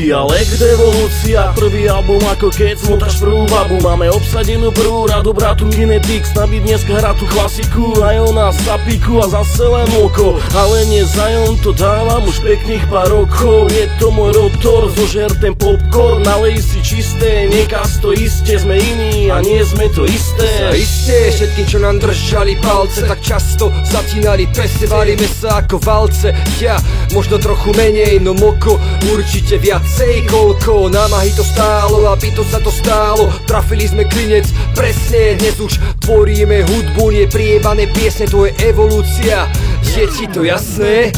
Dialekt evolúcia, prvý album ako keď smotáš prvú babu. Máme obsadenú prvú radu bratu Kinetics, nabiť dneska hrá tú klasiku. Aj ona sa píku a zase len oko, ale nezajon to dávam už pekných pár rokov. Je to môj rotor, zožer ten popcorn, nalej si čisté, nekaz to isté, sme iní a nie sme to isté. Isté, všetkým čo nám držali palce, tak často zatínali peste, varíme sa ako valce. Ja možno trochu menej, no moko určite viacej. Koľko námahy to stálo, aby to sa to stálo. Trafili sme klinec, presne, dnes už tvoríme hudbu, nie priebané piesne, to je evolúcia. Je ti to jasné?